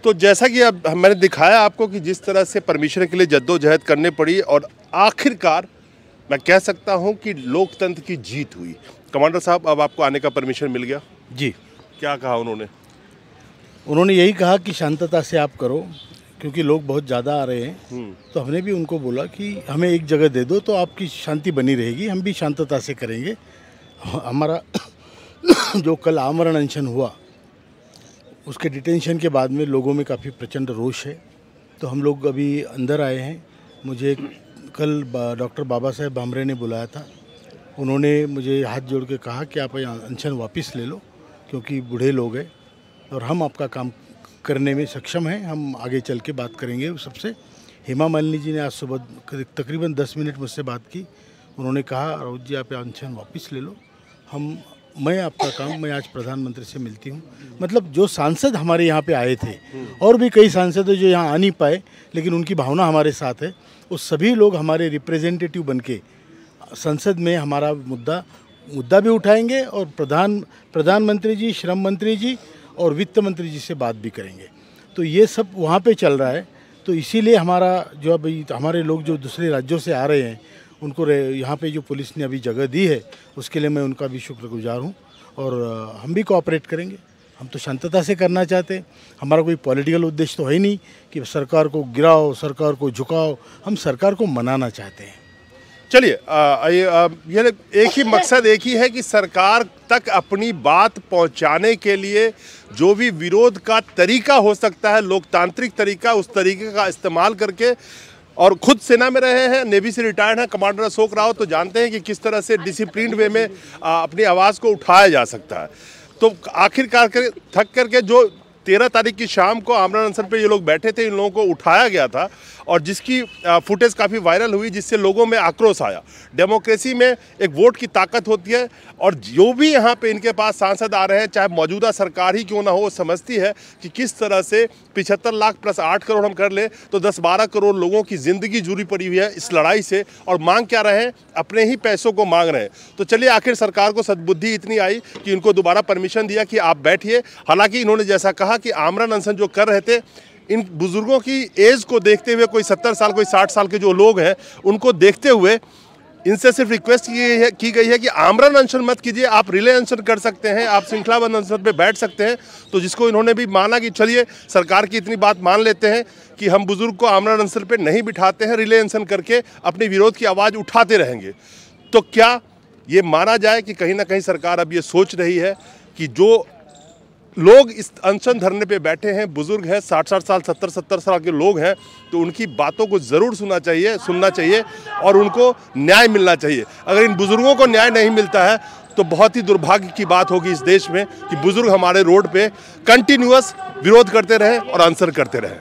तो जैसा कि अब मैंने दिखाया आपको कि जिस तरह से परमिशन के लिए जद्दोजहद करनी पड़ी और आखिरकार मैं कह सकता हूं कि लोकतंत्र की जीत हुई। कमांडर साहब, अब आपको आने का परमिशन मिल गया जी। क्या कहा उन्होंने यही कहा कि शांतता से आप करो, क्योंकि लोग बहुत ज़्यादा आ रहे हैं। तो हमने भी उनको बोला कि हमें एक जगह दे दो तो आपकी शांति बनी रहेगी, हम भी शांतता से करेंगे। हमारा जो कल आमरण अनशन हुआ उसके डिटेंशन के बाद में लोगों में काफ़ी प्रचंड रोष है। तो हम लोग अभी अंदर आए हैं। मुझे कल डॉक्टर बाबा साहेब भामरे ने बुलाया था। उन्होंने मुझे हाथ जोड़ के कहा कि आप अनशन वापस ले लो, क्योंकि बूढ़े लोग हैं और हम आपका काम करने में सक्षम हैं। हम आगे चल के बात करेंगे सबसे। हेमा मालिनी जी ने आज सुबह तकरीबन 10 मिनट मुझसे बात की। उन्होंने कहा, राउत जी आप अनशन वापस ले लो, मैं आपका काम, मैं आज प्रधानमंत्री से मिलती हूँ। मतलब जो सांसद हमारे यहाँ पे आए थे और भी कई सांसद जो यहाँ आ नहीं पाए, लेकिन उनकी भावना हमारे साथ है, वो सभी लोग हमारे रिप्रेजेंटेटिव बनके संसद में हमारा मुद्दा भी उठाएंगे और प्रधानमंत्री जी, श्रम मंत्री जी और वित्त मंत्री जी से बात भी करेंगे। तो ये सब वहाँ पे चल रहा है। तो इसीलिए हमारा जो अभी हमारे लोग जो दूसरे राज्यों से आ रहे हैं उनको यहाँ पे जो पुलिस ने अभी जगह दी है उसके लिए मैं उनका भी शुक्रगुजार हूँ। और हम भी कोऑपरेट करेंगे। हम तो शांतता से करना चाहते हैं। हमारा कोई पॉलिटिकल उद्देश्य तो है नहीं कि सरकार को गिराओ, सरकार को झुकाओ। हम सरकार को मनाना चाहते हैं। चलिए, ये एक ही मकसद एक ही है कि सरकार तक अपनी बात पहुंचाने के लिए जो भी विरोध का तरीका हो सकता है, लोकतांत्रिक तरीका, उस तरीके का इस्तेमाल करके, और खुद सेना में रहे हैं, नेवी से रिटायर्ड हैं कमांडर अशोक रावत, तो जानते हैं कि किस तरह से डिसिप्लिन वे में अपनी आवाज़ को उठाया जा सकता है। तो आखिरकार थक करके जो 13 तारीख की शाम को आमरण अनशन पे ये लोग बैठे थे, इन लोगों को उठाया गया था और जिसकी फुटेज काफ़ी वायरल हुई, जिससे लोगों में आक्रोश आया। डेमोक्रेसी में एक वोट की ताकत होती है और जो भी यहाँ पे इनके पास सांसद आ रहे हैं, चाहे मौजूदा सरकार ही क्यों ना हो, वो समझती है कि किस तरह से 75 लाख प्लस 8 करोड़ हम कर ले तो 10-12 करोड़ लोगों की ज़िंदगी जुड़ी पड़ी हुई है इस लड़ाई से, और मांग क्या रहे हैं, अपने ही पैसों को मांग रहे हैं। तो चलिए, आखिर सरकार को सद्बुद्धि इतनी आई कि इनको दोबारा परमिशन दिया कि आप बैठिए। हालांकि इन्होंने जैसा कहा कि आमरण अनशन जो कर रहे थे, इन बुजुर्गों की एज को देखते हुए, कोई 70 साल कोई 60 साल के जो लोग हैं उनको देखते हुए इनसे सिर्फ रिक्वेस्ट की गई है कि आमरण अनशन मत कीजिए, आप रिले अनशन कर सकते हैं, आप श्रृंखलाबद्ध अनशन पे बैठ सकते हैं। तो जिसको इन्होंने भी माना कि चलिए सरकार की इतनी बात मान लेते हैं कि हम बुजुर्ग को आमरण अनशन पे नहीं बिठाते हैं, रिले अनशन करके अपने विरोध की आवाज़ उठाते रहेंगे। तो क्या ये माना जाए कि कहीं ना कहीं सरकार अब ये सोच रही है कि जो लोग इस अनशन धरने पे बैठे हैं, बुजुर्ग हैं, 60-60 साल 70-70 साल के लोग हैं, तो उनकी बातों को ज़रूर सुनना चाहिए और उनको न्याय मिलना चाहिए। अगर इन बुजुर्गों को न्याय नहीं मिलता है तो बहुत ही दुर्भाग्य की बात होगी इस देश में कि बुजुर्ग हमारे रोड पे कंटिन्यूअस विरोध करते रहें और अनशन करते रहें।